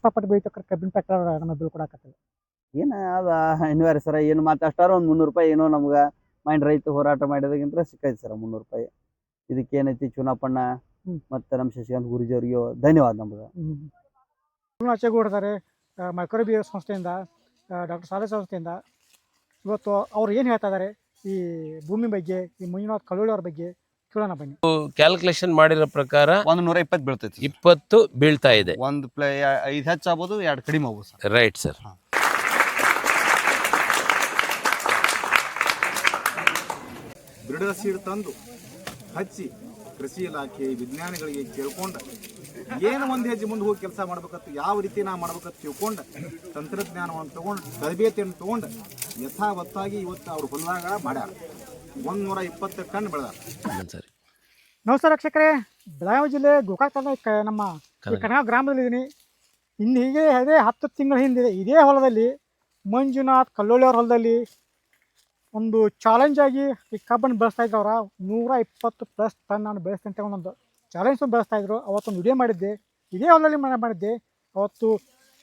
ಕಷ್ಟಪಟ್ಟು ಬೆಳಿತಕ್ಕ ಕಬ್ಬಿನ ಫ್ಯಾಕ್ಟರ್ ನಮಗೆ ಬಿಲ್ ಕೊಡಾಕತ್ತದ. ಏನು ಅದು ಅನಿವಾರ್ಯ ಸರ್. ಏನು ಮತ್ತೆ ಅಷ್ಟಾರು ಒಂದು 300 ರೂಪಾಯಿ ಏನೋ ನಮ್ಗೆ ಮೈಂಡ್ ರೈತ ಹೋರಾಟ ಮಾಡಿದಾಗಿಂತ ಸಿಕ್ಕೈತೆ ಸರ್ 300 ರೂಪಾಯಿ. ಇದಕ್ಕೆ ಏನೈತಿ ಚುನಾಪಣ್ಣ ಮತ್ತು ನಮ್ಮ ಶಶಿಕಾಂತ್ ಗುರೂಜಿ ಅವರಿಗೆ ಧನ್ಯವಾದ ನಮ್ಗೆ. ಆಚೆಗೂಡಿದ್ದಾರೆ ಮೈಕ್ರೋಬಿ ಸಂಸ್ಥೆಯಿಂದ, ಡಾಕ್ಟರ್ ಸಾಲೆ ಸಂಸ್ಥೆಯಿಂದ ಇವತ್ತು ಅವ್ರು ಏನು ಹೇಳ್ತಾ ಇದ್ದಾರೆ ಈ ಭೂಮಿ ಬಗ್ಗೆ, ಈ ಮಂಜುನಾಥ್ ಕಳ್ಳೋಳಿ ಅವ್ರ ಬಗ್ಗೆ ಕೇಳೋಣ ಬನ್ನಿ. ಕ್ಯಾಲ್ಕುಲೇಷನ್ ಮಾಡಿರೋ ಪ್ರಕಾರ 120 ಬೀಳ್ತೈತಿ, 20 ಬೀಳ್ತಾ ಇದೆ. 5 ಹೆಚ್ಚಾಗ್ಬೋದು, 2 ಕಡಿಮೆ ಆಗ್ಬೋದು ಸರ್. Right sir. ದೃಢ ಸೀಡ್ ತಂದು ಹಚ್ಚಿ ಕೃಷಿ ಇಲಾಖೆ ವಿಜ್ಞಾನಿಗಳಿಗೆ ಕೇಳ್ಕೊಂಡು ಏನು ಒಂದು ಹೆಜ್ಜೆ ಮುಂದೆ ಹೋಗಿ ಕೆಲಸ ಮಾಡ್ಬೇಕತ್ತು, ಯಾವ ರೀತಿ ನಾ ಮಾಡ್ಬೇಕಂತ ತಿಳ್ಕೊಂಡು ತಂತ್ರಜ್ಞಾನವನ್ನು ತೊಗೊಂಡು ತರಬೇತಿಯನ್ನು ತೊಗೊಂಡು ಯಥಾವತ್ತಾಗಿ ಇವತ್ತು ಅವ್ರು ಹೊಲದಾಗ ಮಾಡ್ಯಾರ. 120 ಟನ್ ಬೆಳೆದಾರ. ಸರಿ, ನಮಸ್ಕಾರ ವೀಕ್ಷಕರೇ, ಬೆಳಗಾವಿ ಜಿಲ್ಲೆ ಗೋಕಾಕ್ ತಾಲೂಕು ನಮ್ಮ ಕನಗಾಂವ್ ಗ್ರಾಮದಲ್ಲಿದ್ದೀನಿ. ಇನ್ನು ಹೀಗೆ ಅದೇ 10 ತಿಂಗಳ ಹಿಂದೆ ಇದೇ ಹೊಲದಲ್ಲಿ ಮಂಜುನಾಥ್ ಕಳ್ಳೋಳಿ ಅವ್ರ ಹೊಲದಲ್ಲಿ ಒಂದು ಚಾಲೆಂಜ್ ಆಗಿ ಈ ಕಬ್ಬನ್ನು ಬೆಳೆಸ್ತಾ ಇದ್ದವ್ರ 120+ ಟನ್ ನಾನು ಬೆಳೆಸ್ತೇನೆ ಅಂತ ಒಂದೊಂದು ಚಾಲೆಂಜ್ ಬೆಳೆಸ್ತಾ ಇದ್ರು. ಅವತ್ತೊಂದು ವಿಡಿಯೋ ಮಾಡಿದ್ದೆ, ಇದೇ ಹೊಲದಲ್ಲಿ ಮಾಡಿದ್ದೆ. ಅವತ್ತು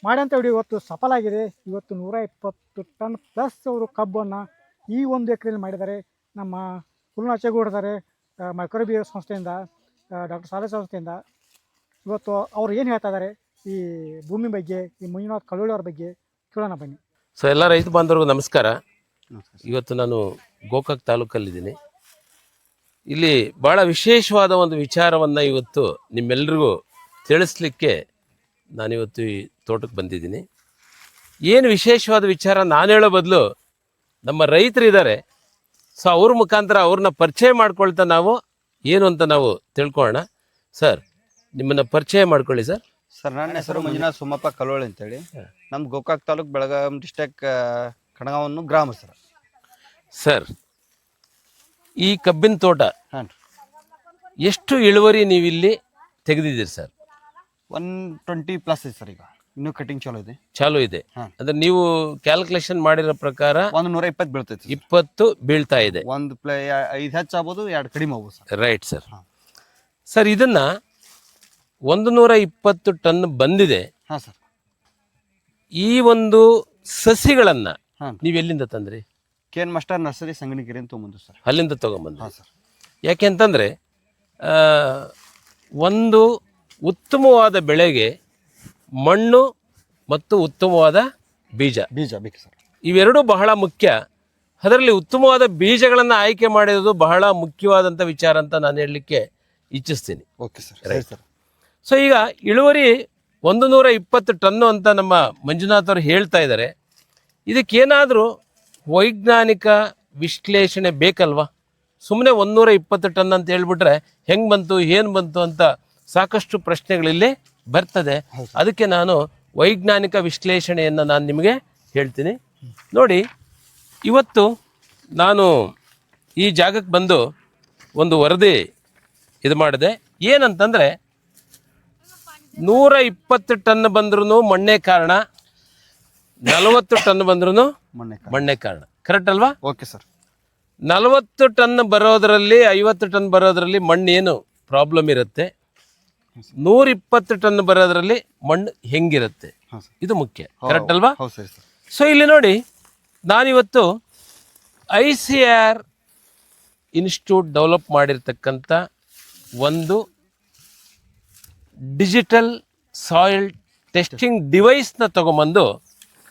ಮಾಡಿದಂಥ ವಿಡಿಯೋ ಇವತ್ತು ಸಫಲ ಆಗಿದೆ. ಇವತ್ತು 120 ಟನ್ ಪ್ಲಸ್ ಅವರು ಕಬ್ಬನ್ನು ಈ ಒಂದು ಎಕರೆಯಲ್ಲಿ ಮಾಡಿದ್ದಾರೆ. ನಮ್ಮ ಹುಲ್ಲುನಾಚೆಗೂಡಿದ್ದಾರೆ ಮೈಕ್ರೋಬಿ ಸಂಸ್ಥೆಯಿಂದ, ಡಾಕ್ಟರ್ ಸಾಲೆ ಸಂಸ್ಥೆಯಿಂದ. ಇವತ್ತು ಅವ್ರು ಏನು ಹೇಳ್ತಾ ಇದ್ದಾರೆ ಈ ಭೂಮಿ ಬಗ್ಗೆ, ಈ ಮಂಜುನಾಥ್ ಕಳ್ಳೋಳಿ ಅವ್ರ ಬಗ್ಗೆ ಕೇಳೋಣ ಬನ್ನಿ. ಸೊ ಎಲ್ಲ ರೈತ ಬಾಂಧವರಿಗೂ ನಮಸ್ಕಾರ. ಇವತ್ತು ನಾನು ಗೋಕಾಕ್ ತಾಲೂಕಲ್ಲಿದ್ದೀನಿ. ಇಲ್ಲಿ ಭಾಳ ವಿಶೇಷವಾದ ಒಂದು ವಿಚಾರವನ್ನು ಇವತ್ತು ನಿಮ್ಮೆಲ್ರಿಗೂ ತಿಳಿಸ್ಲಿಕ್ಕೆ ನಾನಿವತ್ತು ಈ ತೋಟಕ್ಕೆ ಬಂದಿದ್ದೀನಿ. ಏನು ವಿಶೇಷವಾದ ವಿಚಾರ ನಾನು ಹೇಳೋ ಬದಲು ನಮ್ಮ ರೈತರಿದ್ದಾರೆ, ಸೊ ಅವ್ರ ಮುಖಾಂತರ ಅವ್ರನ್ನ ಪರಿಚಯ ಮಾಡ್ಕೊಳ್ತಾ ನಾವು ಏನು ಅಂತ ನಾವು ತಿಳ್ಕೊಳ್ಳೋಣ. ಸರ್, ನಿಮ್ಮನ್ನು ಪರಿಚಯ ಮಾಡ್ಕೊಳ್ಳಿ ಸರ್. ಸರ್, ನನ್ನ ಹೆಸರು ಮಂಜುನಾಥ್ ಸೋಮಪ್ಪ ಕಳ್ಳೋಳಿ ಅಂತೇಳಿ. ನಮ್ದು ಗೋಕಾಕ್ ತಾಲೂಕು, ಬೆಳಗಾವಿ ಡಿಸ್ಟ್ರಿಕ್ಟ್, ಕಣಗಾವನ್ನು ಗ್ರಾಮ ಸರ್. ಸರ್, ಈ ಕಬ್ಬಿನ ತೋಟ ಹಾಂ, ಎಷ್ಟು ಇಳುವರಿ ನೀವಿಲ್ಲಿ ತೆಗೆದಿದ್ದೀರಿ ಸರ್? 120+ ಐತೆ ಸರ್. ಈಗ ಇನ್ನೂ ಕಟಿಂಗ್ ಚಾಲೂ ಇದೆ. ಅಂದ್ರೆ ನೀವು ಕ್ಯಾಲ್ಕುಲೇಷನ್ ಮಾಡಿರೋ ಪ್ರಕಾರ 120 ಬೀಳ್ತೈತಿ, 20 ಬೀಳ್ತಾ ಇದೆ. 5 ಹೆಚ್ಚಾಗ್ಬೋದು, 2 ಕಡಿಮೆ ಆಗ್ಬೋದು ಸರ್. Right sir. ಸರ್, ಇದನ್ನ 120 ಟನ್ ಬಂದಿದೆ. ಹಾಂ ಸರ್. ಈ ಒಂದು ಸಸಿಗಳನ್ನ ನೀವೆಲ್ಲಿಂದ ತಂದ್ರಿ? KN ಮಾಸ್ಟರ್ ನರ್ಸರಿ ಸಂಗಣಿಕೆರೆ ಅಂತ ತೊಗೊಂಬಂದು ಸರ್. ಅಲ್ಲಿಂದ ತೊಗೊಂಬಂದು. ಹಾಂ ಸರ್. ಯಾಕೆಂತಂದರೆ ಒಂದು ಉತ್ತಮವಾದ ಬೆಳೆಗೆ ಮಣ್ಣು ಮತ್ತು ಉತ್ತಮವಾದ ಬೀಜ ಬೇಕು ಸರ್. ಇವೆರಡೂ ಬಹಳ ಮುಖ್ಯ. ಅದರಲ್ಲಿ ಉತ್ತಮವಾದ ಬೀಜಗಳನ್ನು ಆಯ್ಕೆ ಮಾಡೋದು ಬಹಳ ಮುಖ್ಯವಾದಂಥ ವಿಚಾರ ಅಂತ ನಾನು ಹೇಳಲಿಕ್ಕೆ ಇಚ್ಛಿಸ್ತೀನಿ. Okay sir. Right sir. So ಈಗ ಇಳುವರಿ 120 ಟನ್ನು ಅಂತ ನಮ್ಮ ಮಂಜುನಾಥ್ ಅವರು ಹೇಳ್ತಾ ಇದ್ದಾರೆ. ಇದಕ್ಕೇನಾದರೂ ವೈಜ್ಞಾನಿಕ ವಿಶ್ಲೇಷಣೆ ಬೇಕಲ್ವಾ? ಸುಮ್ಮನೆ 120 ಟನ್ ಅಂತ ಹೇಳ್ಬಿಟ್ರೆ ಹೆಂಗೆ ಬಂತು, ಏನು ಬಂತು ಅಂತ ಸಾಕಷ್ಟು ಪ್ರಶ್ನೆಗಳಿಲ್ಲಿ ಬರ್ತದೆ. ಅದಕ್ಕೆ ನಾನು ವೈಜ್ಞಾನಿಕ ವಿಶ್ಲೇಷಣೆಯನ್ನು ನಾನು ನಿಮಗೆ ಹೇಳ್ತೀನಿ. ನೋಡಿ, ಇವತ್ತು ನಾನು ಈ ಜಾಗಕ್ಕೆ ಬಂದು ಒಂದು ವರದಿ ಇದು ಮಾಡಿದೆ. ಏನಂತಂದರೆ 120 ಟನ್ ಬಂದ್ರೂ ಮಣ್ಣೇ ಕಾರಣ, 40 ಟನ್ ಬಂದ್ರೂ ಮಣ್ಣೇ ಕಾರಣ. ಕರೆಕ್ಟ್ ಅಲ್ವಾ? Okay sir. 40 ಟನ್ ಬರೋದರಲ್ಲಿ, 50 ಟನ್ ಬರೋದರಲ್ಲಿ ಮಣ್ಣು ಏನು ಪ್ರಾಬ್ಲಮ್ ಇರುತ್ತೆ, 120 ಟನ್ ಬರೋದ್ರಲ್ಲಿ ಮಣ್ಣು ಹೆಂಗಿರುತ್ತೆ, ಇದು ಮುಖ್ಯ. ಕರೆಕ್ಟ್ ಅಲ್ವಾ? ಸೊ ಇಲ್ಲಿ ನೋಡಿ, ನಾನಿವತ್ತು ICAR ಇನ್ಸ್ಟಿಟ್ಯೂಟ್ ಡೆವಲಪ್ ಮಾಡಿರ್ತಕ್ಕಂಥ ಒಂದು ಡಿಜಿಟಲ್ ಸಾಯಿಲ್ ಟೆಸ್ಟಿಂಗ್ ಡಿವೈಸ್ನ ತಗೊಂಬಂದು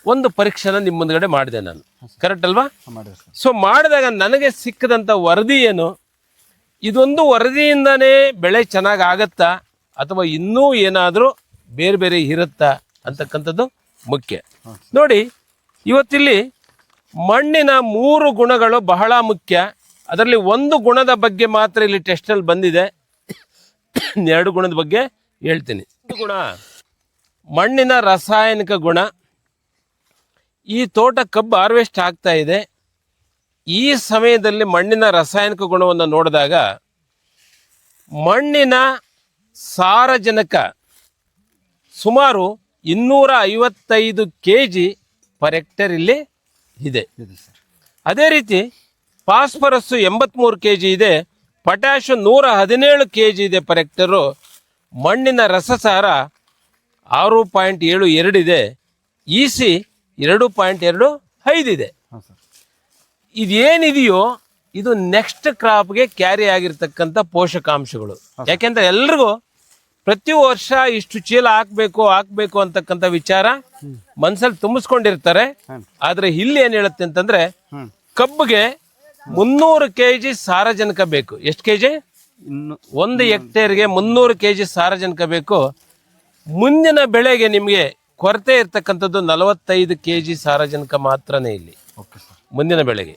ಒಂದು ಪರೀಕ್ಷೆನ ನಿಮ್ಮ ಮುಂದ್ಗಡೆ ಮಾಡಿದೆ ನಾನು. ಕರೆಕ್ಟ್ ಅಲ್ವಾ? ಸೊ ಮಾಡಿದಾಗ ನನಗೆ ಸಿಕ್ಕದಂಥ ವರದಿ ಏನು, ಇದೊಂದು ವರದಿಯಿಂದನೇ ಬೆಳೆ ಚೆನ್ನಾಗಿ ಆಗತ್ತಾ ಅಥವಾ ಇನ್ನೂ ಏನಾದರೂ ಬೇರೆ ಬೇರೆ ಇರುತ್ತಾ ಅಂತಕ್ಕಂಥದ್ದು ಮುಖ್ಯ. ನೋಡಿ, ಇವತ್ತಿಲ್ಲಿ ಮಣ್ಣಿನ 3 ಗುಣಗಳು ಬಹಳ ಮುಖ್ಯ. ಅದರಲ್ಲಿ ಒಂದು ಗುಣದ ಬಗ್ಗೆ ಮಾತ್ರ ಇಲ್ಲಿ ಟೆಸ್ಟಲ್ಲಿ ಬಂದಿದೆ. 2 ಗುಣದ ಬಗ್ಗೆ ಹೇಳ್ತೀನಿ. ಗುಣ ಮಣ್ಣಿನ ರಾಸಾಯನಿಕ ಗುಣ. ಈ ತೋಟ ಕಬ್ಬು ಹಾರ್ವೆಸ್ಟ್ ಆಗ್ತಾ ಇದೆ. ಈ ಸಮಯದಲ್ಲಿ ಮಣ್ಣಿನ ರಾಸಾಯನಿಕ ಗುಣವನ್ನು ನೋಡಿದಾಗ ಮಣ್ಣಿನ ಸಾರಜನಕ ಸುಮಾರು 255 kg ಪರ್ ಹೆಕ್ಟೇರ್ ಇಲ್ಲಿ ಇದೆ. ಅದೇ ರೀತಿ ಫಾಸ್ಫರಸ್ಸು 83 kg ಇದೆ. ಪೊಟ್ಯಾಷ್ 117 kg ಇದೆ ಪರ್ ಹೆಕ್ಟೇರು. ಮಣ್ಣಿನ ರಸಸಾರ 6.72 ಇದೆ. EC 2.25 ಇದೆ. ಇದೇನಿದೆಯೋ ಇದು ನೆಕ್ಸ್ಟ್ ಕ್ರಾಪ್ಗೆ ಕ್ಯಾರಿ ಆಗಿರ್ತಕ್ಕಂಥ ಪೋಷಕಾಂಶಗಳು. ಯಾಕೆಂದ್ರೆ ಎಲ್ರಿಗೂ ಪ್ರತಿ ವರ್ಷ ಇಷ್ಟು ಚೀಲ ಹಾಕ್ಬೇಕು ಅಂತಕ್ಕಂಥ ವಿಚಾರ ಮನ್ಸಲ್ಲಿ ತುಂಬಿಸ್ಕೊಂಡಿರ್ತಾರೆ. ಆದ್ರೆ ಇಲ್ಲಿ ಏನ್ ಹೇಳುತ್ತೆ ಅಂತಂದ್ರೆ ಕಬ್ಬಿಗೆ 300 kg ಸಾರಜನಕ ಬೇಕು. ಎಷ್ಟು ಕೆಜಿ? 1 ಹೆಕ್ಟೇರ್ಗೆ 300 kg ಸಾರಜನಕ ಬೇಕು. ಮುಂದಿನ ಬೆಳೆಗೆ ನಿಮಗೆ ಕೊರತೆ ಇರ್ತಕ್ಕಂಥದ್ದು 45 kg ಸಾರಜನಕ ಮಾತ್ರನೇ ಇಲ್ಲಿ ಮುಂದಿನ ಬೆಳೆಗೆ.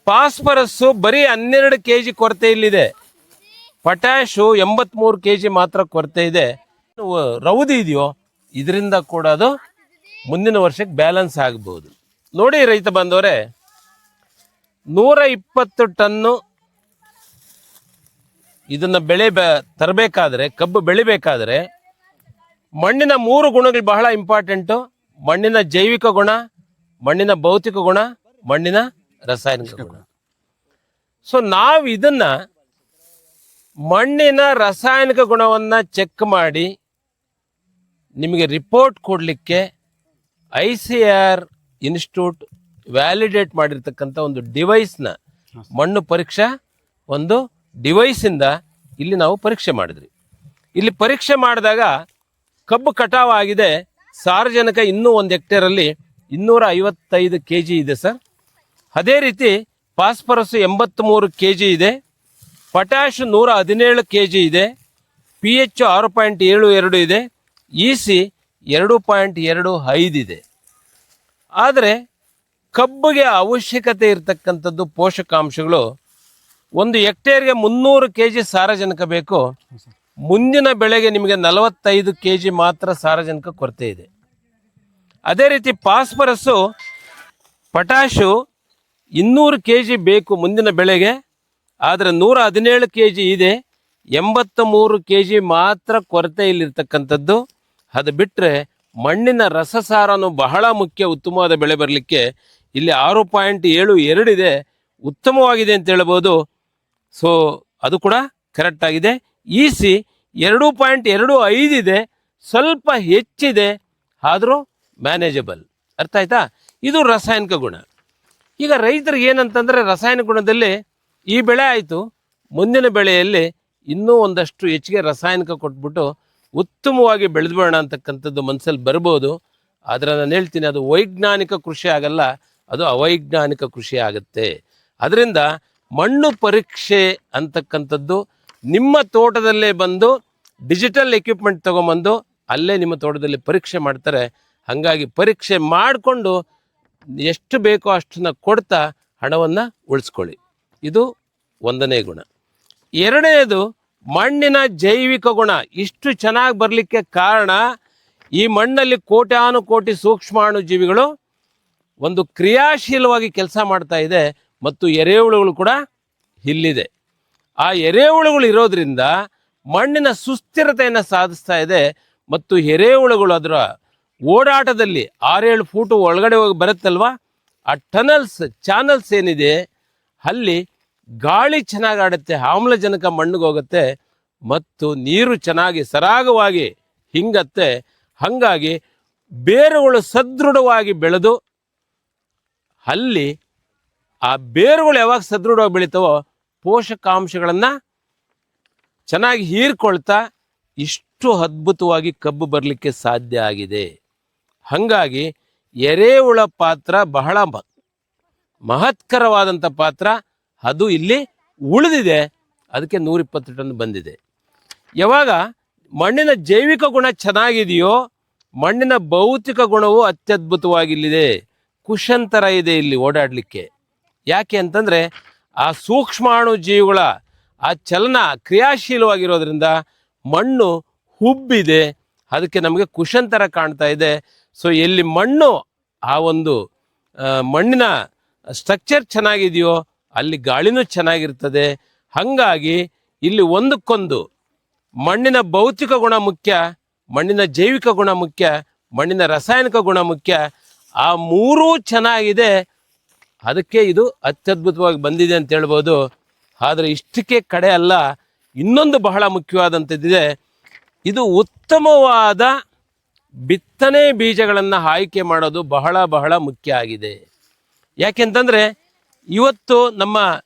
ಫಾಸ್ಫರಸ್ಸು ಬರೀ 12 kg ಕೊರತೆ ಇಲ್ಲಿದೆ. ಪೊಟ್ಯಾಶು 83 kg ಮಾತ್ರ ಕೊರತೆ ಇದೆ. ರೌದಿ ಇದೆಯೋ ಇದರಿಂದ ಕೂಡ ಅದು ಮುಂದಿನ ವರ್ಷಕ್ಕೆ ಬ್ಯಾಲೆನ್ಸ್ ಆಗ್ಬೋದು. ನೋಡಿ ರೈತ ಬಂದವರೇ, 120 ಟನ್ನು ಇದನ್ನ ತರಬೇಕಾದ್ರೆ, ಕಬ್ಬು ಬೆಳಿಬೇಕಾದ್ರೆ ಮಣ್ಣಿನ 3 ಗುಣಗಳು ಬಹಳ ಇಂಪಾರ್ಟೆಂಟು. ಮಣ್ಣಿನ ಜೈವಿಕ ಗುಣ, ಮಣ್ಣಿನ ಭೌತಿಕ ಗುಣ, ಮಣ್ಣಿನ ರಾಸಾಯನಿಕ ಗುಣ. ಸೊ ನಾವು ಇದನ್ನ ಮಣ್ಣಿನ ರಾಸಾಯನಿಕ ಗುಣವನ್ನ ಚೆಕ್ ಮಾಡಿ ನಿಮಗೆ ರಿಪೋರ್ಟ್ ಕೊಡಲಿಕ್ಕೆ ICAR ಇನ್ಸ್ಟಿಟ್ಯೂಟ್ ವ್ಯಾಲಿಡೇಟ್ ಮಾಡಿರ್ತಕ್ಕಂಥ ಒಂದು ಡಿವೈಸ್ನ, ಮಣ್ಣು ಪರೀಕ್ಷಾ ಒಂದು ಡಿವೈಸಿಂದ ಇಲ್ಲಿ ನಾವು ಪರೀಕ್ಷೆ ಮಾಡಿದ್ರಿ. ಇಲ್ಲಿ ಪರೀಕ್ಷೆ ಮಾಡಿದಾಗ ಕಬ್ಬು ಕಟಾವು ಆಗಿದೆ. ಸಾರಜನಕ ಇನ್ನೂ 1 ಹೆಕ್ಟೇರಲ್ಲಿ 255 kg ಇದೆ ಸರ್. ಅದೇ ರೀತಿ ಫಾಸ್ಫರಸ್ 83 kg ಇದೆ. ಪೊಟ್ಯಾಶ್ 117 kg ಇದೆ. pH 6.72 ಇದೆ. EC 2.25 ಇದೆ. ಆದರೆ ಕಬ್ಬಿಗೆ ಅವಶ್ಯಕತೆ ಇರತಕ್ಕಂಥದ್ದು ಪೋಷಕಾಂಶಗಳು 1 ಹೆಕ್ಟೇರ್ಗೆ 300 kg ಸಾರಜನಕ ಬೇಕು. ಮುಂದಿನ ಬೆಳೆಗೆ ನಿಮಗೆ 45 kg ಮಾತ್ರ ಸಾರಜನಕ ಕೊರತೆ ಇದೆ. ಅದೇ ರೀತಿ ಫಾಸ್ಫರಸ್ಸು, ಪೊಟ್ಯಾಶು 200 kg ಬೇಕು ಮುಂದಿನ ಬೆಳೆಗೆ. ಆದರೆ 117 kg ಇದೆ. 83 kg ಮಾತ್ರ ಕೊರತೆ ಇಲ್ಲಿರ್ತಕ್ಕಂಥದ್ದು. ಅದು ಬಿಟ್ಟರೆ ಮಣ್ಣಿನ ರಸಸಾರನು ಬಹಳ ಮುಖ್ಯ. ಉತ್ತಮವಾದ ಬೆಳೆ ಬರಲಿಕ್ಕೆ ಇಲ್ಲಿ 6.72 ಇದೆ, ಉತ್ತಮವಾಗಿದೆ ಅಂತ ಹೇಳ್ಬೋದು. ಸೊ ಅದು ಕೂಡ ಕರೆಕ್ಟ್ ಆಗಿದೆ. EC 2.25 ಇದೆ, ಸ್ವಲ್ಪ ಹೆಚ್ಚಿದೆ, ಆದರೂ ಮ್ಯಾನೇಜಬಲ್. ಅರ್ಥ ಆಯ್ತಾ? ಇದು ರಾಸಾಯನಿಕ ಗುಣ. ಈಗ ರೈತರಿಗೆ ಏನಂತಂದರೆ, ರಾಸಾಯನಿಕ ಗುಣದಲ್ಲಿ ಈ ಬೆಳೆ ಆಯಿತು, ಮುಂದಿನ ಬೆಳೆಯಲ್ಲಿ ಇನ್ನೂ ಒಂದಷ್ಟು ಹೆಚ್ಚಿಗೆ ರಾಸಾಯನಿಕ ಕೊಟ್ಬಿಟ್ಟು ಉತ್ತಮವಾಗಿ ಬೆಳೆದ್ಬೇಡ ಅಂತಕ್ಕಂಥದ್ದು ಮನಸ್ಸಲ್ಲಿ ಬರ್ಬೋದು. ಆದರೆ ನಾನು ಹೇಳ್ತೀನಿ, ಅದು ವೈಜ್ಞಾನಿಕ ಕೃಷಿ ಆಗಲ್ಲ, ಅದು ಅವೈಜ್ಞಾನಿಕ ಕೃಷಿ ಆಗುತ್ತೆ. ಅದರಿಂದ ಮಣ್ಣು ಪರೀಕ್ಷೆ ಅಂತಕ್ಕಂಥದ್ದು ನಿಮ್ಮ ತೋಟದಲ್ಲೇ ಬಂದು ಡಿಜಿಟಲ್ ಎಕ್ವಿಪ್ಮೆಂಟ್ ತೊಗೊಂಬಂದು ಅಲ್ಲೇ ನಿಮ್ಮ ತೋಟದಲ್ಲಿ ಪರೀಕ್ಷೆ ಮಾಡ್ತಾರೆ. ಹಾಗಾಗಿ ಪರೀಕ್ಷೆ ಮಾಡಿಕೊಂಡು ಎಷ್ಟು ಬೇಕೋ ಅಷ್ಟನ್ನ ಕೊಡ್ತಾ ಹಣವನ್ನು ಉಳಿಸ್ಕೊಳ್ಳಿ. ಇದು 1ನೇ ಗುಣ. 2ನೇದು ಮಣ್ಣಿನ ಜೈವಿಕ ಗುಣ. ಇಷ್ಟು ಚೆನ್ನಾಗಿ ಬರಲಿಕ್ಕೆ ಕಾರಣ, ಈ ಮಣ್ಣಲ್ಲಿ ಕೋಟ್ಯಾನುಕೋಟಿ ಸೂಕ್ಷ್ಮಾಣು ಜೀವಿಗಳು ಒಂದು ಕ್ರಿಯಾಶೀಲವಾಗಿ ಕೆಲಸ ಮಾಡ್ತಾ ಇದೆ ಮತ್ತು ಎರೆಹುಳುಗಳು ಕೂಡ ಇಲ್ಲಿದೆ. ಆ ಎರೆಹುಳುಗಳು ಇರೋದ್ರಿಂದ ಮಣ್ಣಿನ ಸುಸ್ಥಿರತೆಯನ್ನು ಸಾಧಿಸ್ತಾ ಇದೆ. ಮತ್ತು ಎರೆಹುಳುಗಳು ಅದರ ಓಡಾಟದಲ್ಲಿ 6-7 ಫೂಟು ಒಳಗಡೆ ಹೋಗಿ ಬರುತ್ತಲ್ವ, ಆ ಚಾನಲ್ಸ್ ಏನಿದೆ ಅಲ್ಲಿ ಗಾಳಿ ಚೆನ್ನಾಗಿ ಆಡುತ್ತೆ, ಆಮ್ಲಜನಕ ಮಣ್ಣಿಗೆ ಹೋಗುತ್ತೆ ಮತ್ತು ನೀರು ಚೆನ್ನಾಗಿ ಸರಾಗವಾಗಿ ಹಿಂಗತ್ತೆ. ಹಾಗಾಗಿ ಬೇರುಗಳು ಸದೃಢವಾಗಿ ಬೆಳೆದು, ಅಲ್ಲಿ ಆ ಬೇರುಗಳು ಯಾವಾಗ ಸದೃಢವಾಗಿ ಬೆಳಿತಾವೋ ಪೋಷಕಾಂಶಗಳನ್ನು ಚೆನ್ನಾಗಿ ಹೀರ್ಕೊಳ್ತಾ ಇಷ್ಟು ಅದ್ಭುತವಾಗಿ ಕಬ್ಬು ಬರಲಿಕ್ಕೆ ಸಾಧ್ಯ ಆಗಿದೆ. ಹಾಗಾಗಿ ಎರೆಹುಳ ಪಾತ್ರ ಬಹಳ ಮಹತ್ಕರವಾದಂಥ ಪಾತ್ರ, ಅದು ಇಲ್ಲಿ ಉಳಿದಿದೆ. ಅದಕ್ಕೆ 120 ಟನ್ ಬಂದಿದೆ. ಯಾವಾಗ ಮಣ್ಣಿನ ಜೈವಿಕ ಗುಣ ಚೆನ್ನಾಗಿದೆಯೋ, ಮಣ್ಣಿನ ಭೌತಿಕ ಗುಣವು ಅತ್ಯದ್ಭುತವಾಗಿಲ್ಲಿದೆ. ಕುಶಂತರ ಇದೆ ಇಲ್ಲಿ ಓಡಾಡಲಿಕ್ಕೆ. ಯಾಕೆ ಅಂತಂದರೆ ಆ ಸೂಕ್ಷ್ಮಾಣು ಜೀವಿಗಳ ಆ ಚಲನ ಕ್ರಿಯಾಶೀಲವಾಗಿರೋದ್ರಿಂದ ಮಣ್ಣು ಹುಬ್ಬಿದೆ, ಅದಕ್ಕೆ ನಮಗೆ ಕುಶಂತರ ಕಾಣ್ತಾ ಇದೆ. ಸೊ ಎಲ್ಲಿ ಮಣ್ಣು ಆ ಒಂದು ಮಣ್ಣಿನ ಸ್ಟ್ರಕ್ಚರ್ ಚೆನ್ನಾಗಿದೆಯೋ ಅಲ್ಲಿ ಗಾಳಿನೂ ಚೆನ್ನಾಗಿರ್ತದೆ. ಹಾಗಾಗಿ ಇಲ್ಲಿ ಒಂದಕ್ಕೊಂದು ಮಣ್ಣಿನ ಭೌತಿಕ ಗುಣ ಮುಖ್ಯ, ಮಣ್ಣಿನ ಜೈವಿಕ ಗುಣ ಮುಖ್ಯ, ಮಣ್ಣಿನ ರಾಸಾಯನಿಕ ಗುಣ ಮುಖ್ಯ. ಆ ಮೂರೂ ಚೆನ್ನಾಗಿದೆ, ಅದಕ್ಕೆ ಇದು ಅತ್ಯದ್ಭುತವಾಗಿ ಬಂದಿದೆ ಅಂತ ಹೇಳ್ಬೋದು. ಆದರೆ ಇಷ್ಟಕ್ಕೆ ಕಡೆ ಅಲ್ಲ, ಇನ್ನೊಂದು ಬಹಳ ಮುಖ್ಯವಾದಂಥದ್ದಿದೆ. ಇದು ಉತ್ತಮವಾದ ಬಿತ್ತನೆ ಬೀಜಗಳನ್ನು ಆಯ್ಕೆ ಮಾಡೋದು ಬಹಳ ಬಹಳ ಮುಖ್ಯ ಆಗಿದೆ. ಯಾಕೆಂತಂದರೆ ಇವತ್ತು ನಮ್ಮ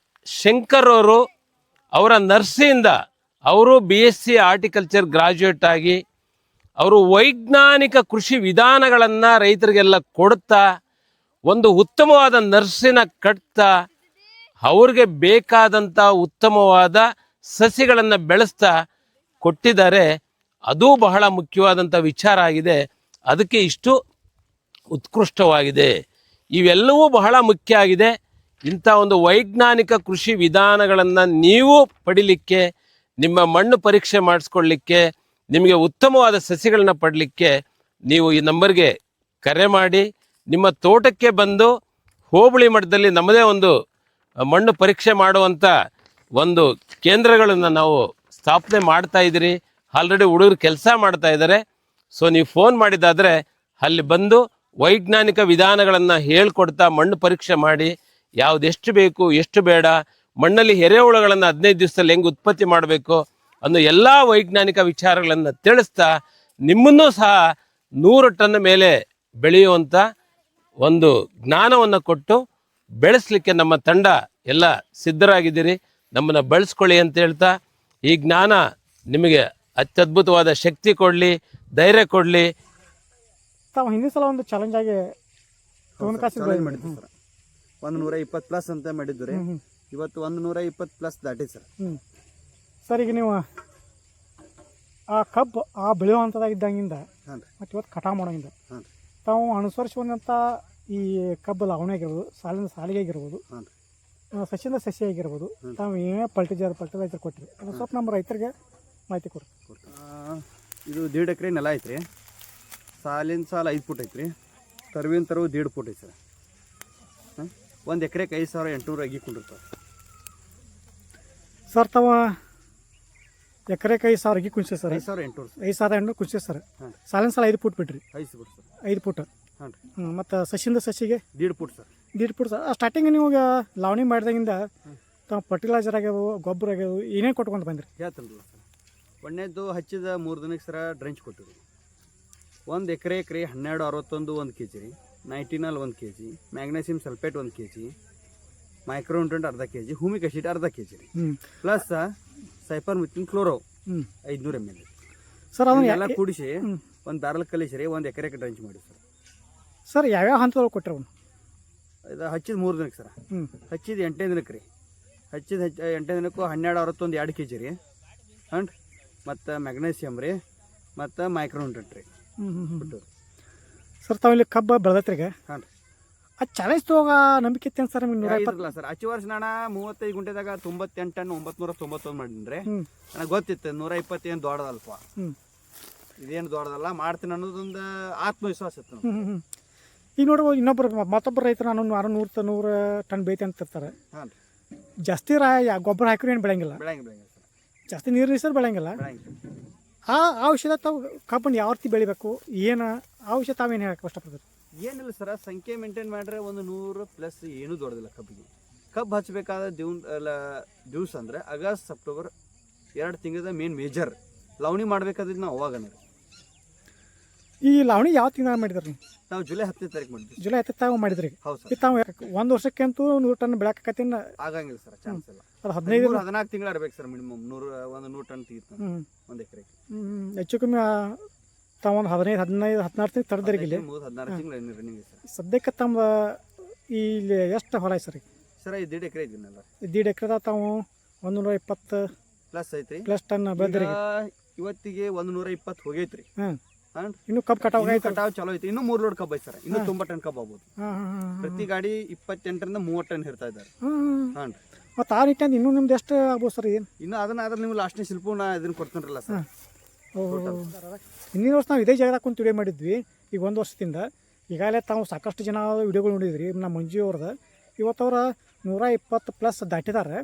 ಶಂಕರ್ ಅವರು ಅವರ ನರ್ಸರಿಯಿಂದ ಅವರು BSc ಹಾರ್ಟಿಕಲ್ಚರ್ ಗ್ರಾಜ್ಯುಯೇಟ್ ಆಗಿ ಅವರು ವೈಜ್ಞಾನಿಕ ಕೃಷಿ ವಿಧಾನಗಳನ್ನು ರೈತರಿಗೆಲ್ಲ ಕೊಡ್ತಾ ಒಂದು ಉತ್ತಮವಾದ ನರ್ಸರಿನ ಕಟ್ತಾ ಅವ್ರಿಗೆ ಬೇಕಾದಂಥ ಉತ್ತಮವಾದ ಸಸಿಗಳನ್ನು ಬೆಳೆಸ್ತಾ ಕೊಟ್ಟಿದ್ದಾರೆ. ಅದು ಬಹಳ ಮುಖ್ಯವಾದಂಥ ವಿಚಾರ ಆಗಿದೆ. ಅದಕ್ಕೆ ಇಷ್ಟು ಉತ್ಕೃಷ್ಟವಾಗಿದೆ. ಇವೆಲ್ಲವೂ ಬಹಳ ಮುಖ್ಯ ಆಗಿದೆ. ಇಂಥ ಒಂದು ವೈಜ್ಞಾನಿಕ ಕೃಷಿ ವಿಧಾನಗಳನ್ನು ನೀವು ಪಡಿಲಿಕ್ಕೆ, ನಿಮ್ಮ ಮಣ್ಣು ಪರೀಕ್ಷೆ ಮಾಡಿಸ್ಕೊಳ್ಳಿಕ್ಕೆ, ನಿಮಗೆ ಉತ್ತಮವಾದ ಸಸಿಗಳನ್ನ ಪಡಲಿಕ್ಕೆ ನೀವು ಈ ನಂಬರ್ಗೆ ಕರೆ ಮಾಡಿ ನಿಮ್ಮ ತೋಟಕ್ಕೆ ಬಂದು ಹೋಬಳಿ ಮಟ್ಟದಲ್ಲಿ ನಮ್ಮದೇ ಒಂದು ಮಣ್ಣು ಪರೀಕ್ಷೆ ಮಾಡುವಂಥ ಒಂದು ಕೇಂದ್ರಗಳನ್ನು ನಾವು ಸ್ಥಾಪನೆ ಮಾಡ್ತಾ ಇದ್ದೀರಿ. ಆಲ್ರೆಡಿ ಹುಡುಗರು ಕೆಲಸ ಮಾಡ್ತಾ ಇದ್ದಾರೆ. ಸೊ ನೀವು ಫೋನ್ ಮಾಡಿದ್ದಾದರೆ ಅಲ್ಲಿ ಬಂದು ವೈಜ್ಞಾನಿಕ ವಿಧಾನಗಳನ್ನು ಹೇಳ್ಕೊಡ್ತಾ ಮಣ್ಣು ಪರೀಕ್ಷೆ ಮಾಡಿ ಯಾವುದೆಷ್ಟು ಬೇಕು ಎಷ್ಟು ಬೇಡ, ಮಣ್ಣಲ್ಲಿ ಎರೆಹುಳುಗಳನ್ನು 15 ದಿವಸದಲ್ಲಿ ಹೆಂಗೆ ಉತ್ಪತ್ತಿ ಮಾಡಬೇಕು ಅನ್ನೋ ಎಲ್ಲ ವೈಜ್ಞಾನಿಕ ವಿಚಾರಗಳನ್ನು ತಿಳಿಸ್ತಾ ನಿಮ್ಮನ್ನೂ ಸಹ 100 ಟನ್ ಮೇಲೆ ಬೆಳೆಯುವಂಥ ಒಂದು ಜ್ಞಾನವನ್ನು ಕೊಟ್ಟು ಬೆಳೆಸಲಿಕ್ಕೆ ನಮ್ಮ ತಂಡ ಎಲ್ಲ ಸಿದ್ಧರಾಗಿದ್ದೀರಿ. ನಮ್ಮನ್ನು ಬಳಸ್ಕೊಳ್ಳಿ ಅಂತ ಹೇಳ್ತಾ ಈ ಜ್ಞಾನ ನಿಮಗೆ ಅತ್ಯದ್ಭುತವಾದ ಶಕ್ತಿ ಕೊಡಲಿ, ಧೈರ್ಯ ಕೊಡಲಿ. ತಾವು ಹಿಂದಿನ ಸಲ ಒಂದು ಚಾಲೆಂಜ್ ಆಗಿ ಮಾಡಿದ್ವಿ ಸರ್. 120 ಪ್ಲಸ್ ಅಂತ ಮಾಡಿದ್ದು ರೀ. ಇವತ್ತು 120 ದಾಟಿ ಸರ್. ಸರ್ ಈಗ ನೀವು ಆ ಕಬ್ಬು ಆ ಬೆಳೆಯುವಂಥದ್ದಾಗಿದ್ದಂಗಿಂದ ಮತ್ತು ಇವತ್ತು ಕಟಾವು ಮಾಡೋಂಗಿಂದ ತಾವು ಅನುಸರಿಸುವಂಥ ಈ ಕಬ್ಬು ಲಾವಣಿ ಆಗಿರ್ಬೋದು, ಸಾಲಿನ ಸಾಲಿಗೆ ಆಗಿರ್ಬೋದು, ಸಸಿಯಿಂದ ಸಸಿ ಆಗಿರ್ಬೋದು, ತಾವು ಏನೇ ಫರ್ಟಿಲೈಸರ್ ಕೊಟ್ಟಿರಿ ಅದು ಸ್ವಲ್ಪ ನಮ್ಮ ರೈತರಿಗೆ ಮಾಹಿತಿ ಕೊಡ್ರಿ. ಇದು 1.5 ಎಕರೆ ನೆಲ ಐತ್ರಿ. ಸಾಲಿನ ಸಾಲ 5 ಫುಟ್ ಐತ್ರಿ. ತರುವಿನ ತರವು 1.5 ಫುಟ್ ಐತಿ ಸರ್. 1 ಎಕರೆಗೆ 5,800 ಅಗಿ ಕೊಂಡಿರ್ತಾರೆ ಸರ್. ತಾವು ಎಕರೆಗೆ 5,000 ಅಗಿ ಕುಂಚಿ ಸರ್. 5,800 5,800 ಕುಂಚಿ ಸರ್. ಸಾಲಿನ ಸಾಲ 5 ಫುಟ್ ಬಿಟ್ರಿ. 5 ಫುಟ್ ಸರ್. 5 ಫುಟ್. ಮತ್ತು ಸಸಿಯಿಂದ ಸಸಿಗೆ 1.5 foot sir. 1.5 foot sir. Starting ನೀವು ಲಾವಣಿ ಮಾಡಿದಾಗಿಂದ ತಾವು ಫರ್ಟಿಲೈಸರ್ ಆಗ್ಯಾವು, ಗೊಬ್ಬರ ಆಗ್ಯಾವು, ಏನೇನು ಕೊಟ್ಕೊಂಡು ಬಂದ್ರಿ? ಹೇಳ್ತೇನಲ್ಲ ಸರ್. ಒಣ್ಣೆದ್ದು ಹಚ್ಚಿದ 3 ದಿನಕ್ಕೆ ಸರ ಡ್ರೆಂಚ್ ಕೊಟ್ಟಿವಿ. 1 ಎಕರೆಗೆ 1261 1 kg ರೀ, ನೈಟಿನಲ್ 1 kg, magnesium sulphate 1 kg, micronutrient ಅರ್ಧ kg, ಹ್ಯೂಮಿಕ್ ಆಸಿಡ್ ಅರ್ಧ kg ರೀ, ಪ್ಲಸ್ ಸೈಪರ್ ಮಿಥಿನ್ ಕ್ಲೋರೋ 500 ml ಸರ್. ಅದನ್ನ ಎಲ್ಲ ಕೂಡಿಸಿ ಒಂದು ಬ್ಯಾರಲ್ ಕಲಿಸಿರಿ 1 ಎಕರೆಗೆ ಡ್ರೆಂಚ್ ಮಾಡಿ ಸರ್. ಸರ್ ಯಾವ್ಯಾವ ಹಂತದೊಳಗೆ ಕೊಟ್ಟರೆ ಅವನು? ಇದು ಹಚ್ಚಿದ 3 ದಿನಕ್ಕೆ ಸರ್. ಹಚ್ಚಿದ 8ನೇ ದಿನಕ್ಕೆ ರೀ. ಹಚ್ಚಿದ 8ನೇ ದಿನಕ್ಕೂ 1261 2 kg ರೀ. ಅಂಡ್ ಮತ್ತು ಮ್ಯಾಗ್ನೀಸಿಯಮ್ ರೀ ಮತ್ತು ಮೈಕ್ರೋನ್ಯೂಟ್ರೆಂಟ್ ರೀ ಬಿಟ್ಟು ಸರ್. ತಾವು ಇಲ್ಲಿ ಕಬ್ಬು ಬೆಳೆದತ್ರಿ ಈಗ. ಹಾಂ ರೀ. ಅದು ಚಾಲೆಂಜ್ ತಗೋಗ ನಂಬಿಕೆ ಇತ್ತೇನು ಸರ್? ನಿಮ್ಗೆ 120 ಸರ್. ಹಚ್ಚಿ ವರ್ಷ ನಾನು 35 ಗುಂಟೆದಾಗ 98 ಟನ್ 991 ಮಾಡಿದ್ರಿ. ನನಗೆ ಗೊತ್ತಿತ್ತು 120 ಏನು ದೊಡ್ಡದಲ್ಪ, ಇದೇನು ದೊಡ್ಡದಲ್ಲ, ಮಾಡ್ತೀನಿ ಅನ್ನೋದೊಂದು ಆತ್ಮವಿಶ್ವಾಸ ಇತ್ತು. ಈಗ ನೋಡ್ಬೋದು ಇನ್ನೊಬ್ಬರು ಮತ್ತೊಬ್ಬರು ರೈತರು ನಾನು 100 ಟನ್ ಬೇಯ್ತೆ ಅಂತ ಇರ್ತಾರೆ. ಹಾಂ ರೀ. ಜಾಸ್ತಿ ಗೊಬ್ಬರ ಹಾಕಿದ್ರು ಏನು ಬೆಳೆಯಂಗಿಲ್ಲ, ಬೆಳೆಯಂಗಿಲ್ಲ ಸರ್. ಜಾಸ್ತಿ ನೀರು ನಿಸರ್ ಬೆಳೆಯಂಗಿಲ್ಲ. ಆ ವಿಷಯದಾಗ ತಾವು ಕಬ್ಬನ್ನು ಯಾವ ರೀತಿ ಬೆಳಿಬೇಕು, ಏನು ಆ ವಿಷಯ ತಾವೇನು ಹೇಳಕ್ಕೆ ಕಷ್ಟಪಡ್ತೀರಿ? ಏನಿಲ್ಲ ಸರ್, ಸಂಖ್ಯೆ ಮೇಂಟೈನ್ ಮಾಡ್ರೆ 100+ ಏನೂ ದೊಡ್ಡದಿಲ್ಲ ಕಬ್ಬಿಗೆ. ಕಬ್ಬು ಹಚ್ಚಬೇಕಾದ ದಿವಸ ಅಂದರೆ ಆಗಸ್ಟ್ ಸೆಪ್ಟೆಂಬರ್ 2 ತಿಂಗಳ ಮೇಜರ್ ಲವಣಿ ಮಾಡಬೇಕಾದ್ರೆ ನಾವು ಅವಾಗನೇ. ಈ ಲಾವಣಿ ಯಾವ ತಿಂಗಳು ಮಾಡಿದ್ರಿ? ನಾವು ಜುಲೈ 10ನೇ ತಾರೀಕು ಮಾಡಿದ್ವಿ. ಜುಲೈ 10 ತಾವು ಮಾಡಿದ್ರಿ? ಹೌದು ಸರ್. ತಾವು 1 ವರ್ಷಕ್ಕಂತೂ 100 ಟನ್ ಬೆಳಕತ್ತೀನ ಆಗಂಗಿಲ್ಲ ಸರ್, ಚಾನ್ಸ್ ಇಲ್ಲ. ಅದು 15-14 ತಿಂಗಳು ಇರ್ಬೇಕು ಸರ್ ಮಿನಿಮಮ್. 100 ಟನ್ ತೆಗಿತಾನೆ 1 ಎಕರೆಗೆ. ಹೆಚ್ಚು ಕಮ್ಮಿ ತಾವು ಒಂದು 15-16 ತಿಂಗಳು ತಡೆದ್ರಿಗಿಲ್ಲ. 14 ತಿಂಗಳು ರನ್ನಿಂಗ್ ಸರ್. ಸದ್ಯಕ್ಕೆ ತಮ್ಮ ಇಲ್ಲಿ ಎಷ್ಟು ಹೊಲ ಐತೆ ಸರ್? ಸರ್ 1.5 ಎಕರೆ ಇದನ್ನೆಲ್ಲ. 1.5 ಎಕರೆದಾಗ ತಾವು 120+ ಐತ್ರಿ ಟನ್ ಬೆಳೆದ್ರಿ. ಇವತ್ತಿಗೆ 120 ಹೋಗೈತ್ರಿ. ಇನ್ನು ಕಬ್ಬು ಕಟಾವ್ ಚಲೋ ಐತಿ. ಇನ್ನೂ 3 ಲೋಡ್ ಕಬ್ಬು ಐತಿ ಸರ್. ಇನ್ನೂ 90 ಟನ್ ಕಬ್ಬು ಆಗ್ಬೋದು. ಪ್ರತಿ ಗಾಡಿ 28ರಿಂದ 30 ಟನ್ ಇರ್ತಾ ಇದ್ದಾರೆ. ಹಾಂ ರೀ. ಮತ್ತು ಆ ನಿಟ್ಟಿನಲ್ಲಿ ಇನ್ನೂ ನಿಮ್ದು ಎಷ್ಟು ಆಗ್ಬೋದು ಸರ್? ಏನು ಇನ್ನು ಅದನ್ನ ನೀವು ಲಾಸ್ಟ್ನೇ ಶಿಲ್ಪ ನಾ ಇದನ್ನ ಕೊಡ್ತೀನಲ್ಲ ಸರ್. ಹಿಂದಿನ ವರ್ಷ ನಾವು ಇದೇ ಜಾಗದಾಗ ಕುಂತು ವಿಡಿಯೋ ಮಾಡಿದ್ವಿ. ಈಗ 1 ವರ್ಷದಿಂದ ಈಗಾಗಲೇ ತಾವು ಸಾಕಷ್ಟು ಜನ ವಿಡಿಯೋಗಳು ನೋಡಿದ್ರಿ. ನಮ್ಮ ಮಂಜು ಅವ್ರದ್ದು ಇವತ್ತು ಅವ್ರ 120+ ದಾಟಿದ್ದಾರೆ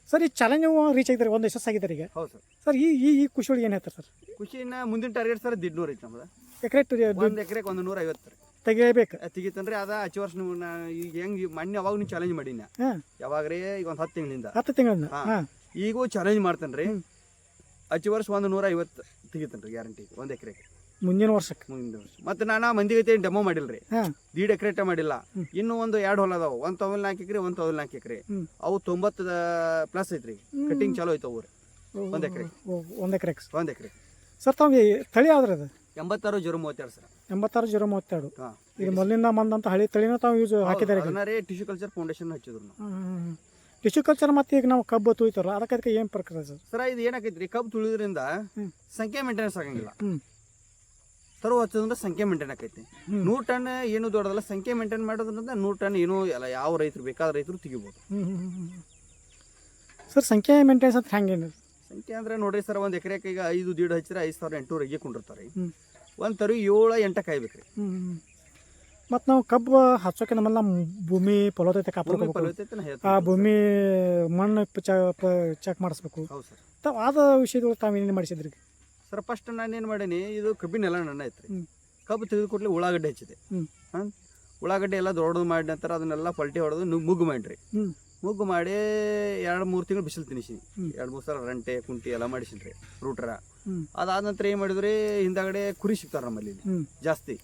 ಸರ್. ಈ ಚಾಲೆಂಜ್ ರೀಚ್ ಆಗಿದ್ದಾರೆ, ಒಂದು ಯಶಸ್ಸಾಗಿದ್ದಾರೆ ಈಗ. ಹೌದು ಸರ್. ಸರ್ ಈ ಖುಷಿ ಒಳಗೆ ಏನು ಹೇಳ್ತಾರೆ ಸರ್? ಖುಷಿನ ಮುಂದಿನ ಟಾರ್ಗೆಟ್ ಸರ್ 150 ಐತಿ ನಮ್ದು. ಎಕರೆ 1 ಎಕರೆಗೆ 150 ತೆಗಿಬೇಕು. ತೆಗಿತಂದ್ರೆ ಅದ ಹಚ್ಚಿ ವರ್ಷ ನೀವು ಈಗ ಹೆಂಗೆ ಮೊನ್ನೆ ಅವಾಗ ನೀವು ಚಾಲೆಂಜ್ ಮಾಡೀನಿ. ಯಾವಾಗ್ರಿ? ಈಗ ಒಂದು 10 ತಿಂಗಳಿಂದ. 10 ತಿಂಗಳಿಂದ ಈಗೂ ಚಾಲೆಂಜ್ ಮಾಡ್ತೇನೆ ರೀ. ಹಚ್ಚಿ ವರ್ಷ 150 ತೆಗಿತೇನೆ ರೀ ಗ್ಯಾರಂಟಿ 1 ಎಕರೆಗೆ. ಮುಂದಿನ ವರ್ಷಕ್ಕೆ. ಮುಂದಿನ ವರ್ಷ ಮತ್ತೆ ನಾನು ಮಂದಿಗೆ ಡೆಮೋ ಮಾಡಿಲ್ರಿ. ಹಾಂ 1.5 ಎಕರೆ ಮಾಡಿಲ್ಲ. ಇನ್ನು ಒಂದು 2 ಹೊಲ ಅದಾವ. ಒಂದು ತೊಗಲ್ 4 ಎಕರೆ, ಒಂದು ತೊಗಲ್ 4 ಎಕರೆ. ಅವು 90+ ಐತ್ರಿ. ಕಟಿಂಗ್ ಚಾಲೋ ಐತೆ ಅವ್ರಿ. 1 ಎಕರೆ. 1 ಎಕರೆಗೆ 1 ಎಕರೆ ಸರ್. ತಾವು ತಳಿ ಯಾವ್ದು ಅದು? 86-032 ಸರ್. 86-032. ಹಾಂ ಇದು ಮೊದಲಿಂದ ಬಂದಂಥ ಹಳಿ ತಳಿನ ತಾವು ಯೂಸ್ ಹಾಕಿದ್ದಾರೆ. ಅದನ್ನ ಟಿಶ್ಯೂ ಕಲ್ಚರ್ ಫೌಂಡೇಶನ್ ಹಚ್ಚಿದ್ರು ನಾವು. ಟಿಶ್ಯೂ ಕಲ್ಚರ್ ಮತ್ತೆ ಈಗ ನಾವು ಕಬ್ಬು ತುಳಿತಾರಲ್ಲ ಅದಕ್ಕೆ ಏನು ಪ್ರಕಾರ ಸರ್? ಸರ್ ಇದು ಏನಾಕೈತ್ರಿ, ಕಬ್ಬು ತುಳಿದ್ರಿಂದ ಸಂಖ್ಯೆ ಮೇಂಟೆನೆನ್ಸ್ ಆಗಂಗಿಲ್ಲ. ತರುವ ಹಚ್ಚೋದ್ರಿಂದ ಸಂಖ್ಯೆ ಮೇಂಟೈನ್ ಆಕೈತಿ. 100 ಟನ್ ಏನು ದೊಡ್ಡದಲ್ಲ. ಸಂಖ್ಯೆ ಮೇಂಟೈನ್ ಮಾಡೋದ್ರಿಂದ 100 ಟನ್ ಏನು ಎಲ್ಲ ಯಾವ ರೈತರು ಬೇಕಾದ ರೈತರು ತೆಗಿಬೋದು. ಸರ್ ಸಂಖ್ಯೆ ಮೇಂಟೆನೆನ್ಸ್ ಅಂತ ಹೆಂಗೇನು? ಸಂಖ್ಯೆ ಅಂದ್ರೆ ನೋಡ್ರಿ ಸರ್, 1 ಎಕರೆಗೆ ಈಗ 5 ದೀಡ್ ಹಚ್ಚಿದ್ರೆ 5800 ಅಗಿ ಕೊಂಡಿರ್ತಾರೆ. ಒಂದು ತರು 7-8 ಕಾಯ್ಬೇಕ್ರಿ. ಮತ್ತು ನಾವು ಕಬ್ಬು ಹಚ್ಚೋಕೆ ನಮ್ಮೆಲ್ಲ ಭೂಮಿ ಫಲವತ್ತತೆ ಕಾಪಾಡ್ಬೇಕು. ಆ ಭೂಮಿ ಮಣ್ಣು ಚೆಕ್ ಮಾಡಿಸ್ಬೇಕು. ಹೌದು ಸರ್. ತಾವು ಆದ ವಿಷಯದೊಳಗೆ ತಾವು ಏನೇನು ಮಾಡಿಸಿದ್ರಿ ಸರ್? ಫಸ್ಟ್ ನಾನು ಏನು ಮಾಡೀನಿ, ಇದು ಕಬ್ಬಿನೆಲ್ಲ ನನ್ನ ಐತ್ರಿ. ಕಬ್ಬು ತೆಗೆದುಕೊಟ್ಲಿ ಉಳ್ಳಾಗಡ್ಡೆ ಹಚ್ಚಿದೆ. ಉಳ್ಳಾಗಡ್ಡೆ ಎಲ್ಲ ದೊಡ್ಡದು ಮಾಡಿದ ನಂತರ ಅದನ್ನೆಲ್ಲ ಪಲ್ಟಿ ಹೊಡೆದು ಮುಗ್ಗು ಮಾಡಿರಿ. ಮುಗ್ಗು ಮಾಡಿ 2-3 ತಿಂಗಳು ಬಿಸಿಲು ತಿನ್ನಿಸಿನಿ. 2-3 ಸಲ ರಂಟೆ ಕುಂಟಿ ಎಲ್ಲ ಮಾಡಿಸಿನ್ರಿ ರೂಟ್ರ. ಅದಾದ ನಂತರ ಏನು ಮಾಡಿದ್ರಿ, ಹಿಂದಾಗಡೆ ಕುರಿ ಸಿಗ್ತಾರೆ ನಮ್ಮಲ್ಲಿ ಜಾಸ್ತಿ.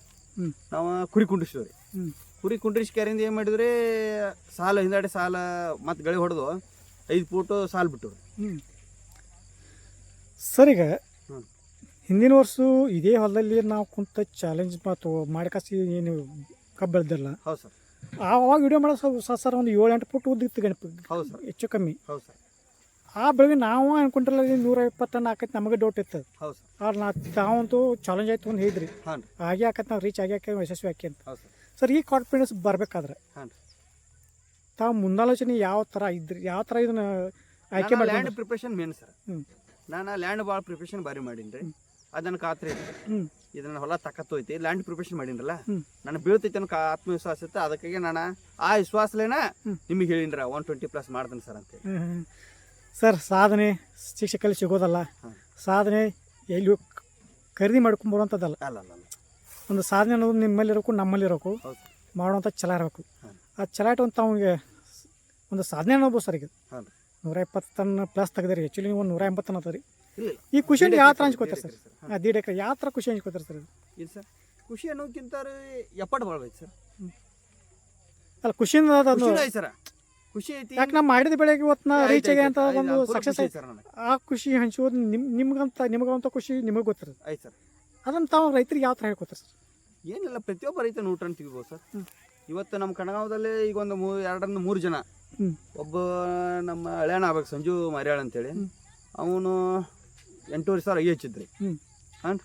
ನಾವು ಕುರಿ ಕುಂಡಿಸಿದ್ರಿ. ಕುರಿ ಕುಂಡ್ರಿಸ್ಕ್ಯಾರಿಂದ ಏನು ಮಾಡಿದ್ರಿ, ಸಾಲ ಹಿಂದಾಗಡೆ ಸಾಲ ಮತ್ತು ಗಳಿ ಹೊಡೆದು 5 ಫೂಟು ಸಾಲು ಬಿಟ್ಟವ್ರಿ. ಸರ್ ಈಗ ಹಿಂದಿನ ವರ್ಷ ಇದೇ ಹೊಲದಲ್ಲಿ ನಾವು ಕುಂತ ಚಾಲೆಂಜ್ ಮತ್ತು ಮಾಡಿಕಾಸಿ ಏನು ಕಬ್ಬು ಬೆಳೆದಿಲ್ಲ. ಹೌದು ಸರ್. ಆವಾಗ ವಿಡಿಯೋ ಮಾಡೋ ಸರ್ ಒಂದು 7-8 ಫುಟ್ ಉದ್ದಿತ್ತು ಗಣಪ. ಹೌದು ಸರ್. ಹೆಚ್ಚು ಕಮ್ಮಿ. ಹೌದು ಸರ್. ಆ ಬೆಳೆಗೆ ನಾವು ಅನ್ಕೊಂಡಿರಲ್ಲ 120 ಟನ್ ಆಕೈತಿ ನಮಗೆ ಡೌಟ್ ಇತ್ತು. ಹೌದು ಸರ್. ಆದ್ರೆ ನಾವಂತೂ ಚಾಲೆಂಜ್ ಆಯ್ತು ಅಂತ ಹೇಳಿದ್ರಿ. ಹಾಂ ರೀ. ಹಾಗೆ ಆಕತ್ ನಾವು ರೀಚ್ ಆಗಿ ಯಶಸ್ವಿ ಆಕಿ ಅಂತ. ಹೌದು ಸರ್. ಸರ್ ಈ ಕಾನ್ಫಿಡೆನ್ಸ್ ಬರ್ಬೇಕಾದ್ರೆ ಹಾಂ ರೀ, ತಾವು ಮುಂದಾಲೋಚನೆ ಯಾವ ಥರ ಇದ್ರಿ, ಯಾವ ಥರ ಇದನ್ನ ಆಯ್ಕೆ ಮಾಡಿ? Land preparation main sir. ನಾನು ಲ್ಯಾಂಡ್ ಭಾಳ ಪ್ರಿಪ್ರೇಷನ್ ಭಾರಿ ಮಾಡೀನಿ ರೀ. ಅದನ್ನ ಖಾತ್ರಿ ಐತಿ. ಇದನ್ನ ಹೊಲ ತಕ್ಕತ್ತು ಐತಿ. ಲ್ಯಾಂಡ್ ಪ್ರಿಪ್ರೇಷನ್ ಮಾಡೀನಲ್ಲ, ನಾನು ಬೀಳ್ತೈತಿ ಅನ್ನೋ ಆತ್ಮವಿಶ್ವಾಸ ಇತ್ತು. ಅದಕ್ಕಾಗಿ ನಾನು ಆ ವಿಶ್ವಾಸಲೇನ ನಿಮಗೆ ಹೇಳಿನ್ರ 120+ ಮಾಡ್ತೇನೆ ಸರ್ ಅಂತೇಳಿ. ಸರ್ ಸಾಧನೆ ಶಿಕ್ಷಕಲ್ಲಿ ಸಿಗೋದಲ್ಲ. ಸಾಧನೆ ಎಲ್ಲಿ ಖರೀದಿ ಮಾಡ್ಕೊಂಬರುವಂಥದ್ದಲ್ಲ. ಅಲ್ಲ ಅಲ್ಲ ಅಲ್ಲ, ಒಂದು ಸಾಧನೆ ಅನ್ನೋದು ನಿಮ್ಮಲ್ಲಿರೋಕು ನಮ್ಮಲ್ಲಿರೋಕು ಹೌದು ಮಾಡುವಂಥ ಛಲ ಇರಬೇಕು. ಆ ಛಲ ಇಟ್ಟು ತಾವಿಗೆ ಒಂದು ಸಾಧನೆ ಅನ್ನೋದು ಸರ್. ಈಗ ಹಾಂ 120 ಟನ್ ಪ್ಲಸ್ ತೆಗೆದ್ರಿ. ಆ್ಯಕ್ಚುಲಿ ನೀವು 180 ಟನ್ ಅದ ರೀ. ಇಲ್ಲ ಈ ಖುಷಿ ಯಾವ ಥರ ಹಂಚ್ಕೋತಾರೆ ಸರ್? 1.5 ಎಕರೆ ಯಾವ ಥರ ಖುಷಿ ಹಂಚ್ಕೋತಾರೆ ಸರ್? ಇಲ್ಲ ಸರ್, ಖುಷಿ ಅನ್ನೋಕ್ಕಿಂತ ಎಪ್ಪಟ್ಟು ಭಾಳ ಐತಿ ಸರ್. ಅಲ್ಲ ಖುಷಿಯಿಂದ ಅದು ಖುಷಿ ಐತಿ ಸರ್, ಖುಷಿ ಐತಿ. ಯಾಕೆ ನಾವು ಮಾಡಿದ ಬೆಳೆಗೆ ಇವತ್ತು ನಾ ರೀಚ್ ಆಗಿ ಅಂತ ಒಂದು ಸಕ್ಸಸ್ ಐತಿ ಸರ್ ನನಗೆ. ಆ ಖುಷಿ ಹಂಚೋದು ನಿಮಗಂತ ಖುಷಿ ನಿಮಗೆ ಗೊತ್ತಿರೋದು. ಆಯ್ತು ಸರ್. ಅದನ್ನು ತಾವು ರೈತರಿಗೆ ಯಾವ ಥರ ಹೇಳ್ಕೊತಾರೆ ಸರ್? ಏನಿಲ್ಲ, ಪ್ರತಿಯೊಬ್ಬ ರೈತ 100 ಟನ್ ತೆಗಿಬೋದು ಸರ್. ಇವತ್ತು ನಮ್ಮ ಕಣಗಾವದಲ್ಲಿ ಈಗ ಒಂದು 2-3 ಜನ. ಒಬ್ಬ ನಮ್ಮ ಹಳೆಯಣ್ಣ ಆಗ್ಬೇಕು, ಸಂಜು ಮರ್ಯಾಳ ಅಂತೇಳಿ. ಅವನು 8,500 ಅಗಿ ಹಚ್ಚಿದ್ರಿ. ಹಾಂ